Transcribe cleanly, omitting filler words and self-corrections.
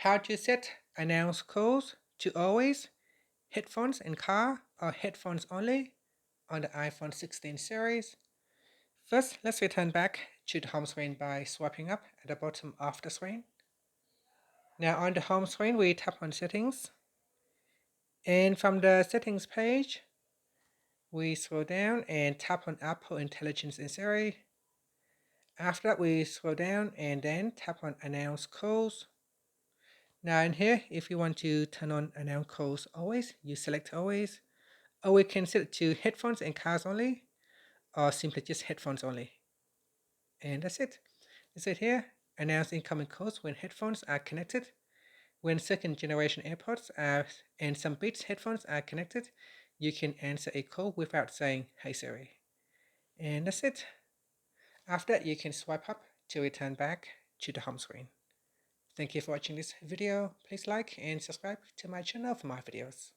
How to set announce calls to always, headphones in car, or headphones only on the iPhone 16 series. First, let's return back to the home screen by swiping up at the bottom of the screen. Now on the home screen, we tap on settings. And from the settings page, we scroll down and tap on Apple Intelligence in Siri. After that, we scroll down and then tap on announce calls. Now in here, if you want to turn on announce calls always, you select always, or we can set it to headphones and cars only, or simply just headphones only. And that's it. That's it here. Announce incoming calls when headphones are connected. When second generation AirPods and some Beats headphones are connected, you can answer a call without saying, "Hey Siri." And that's it. After that, you can swipe up to return back to the home screen. Thank you for watching this video. Please like and subscribe to my channel for more videos.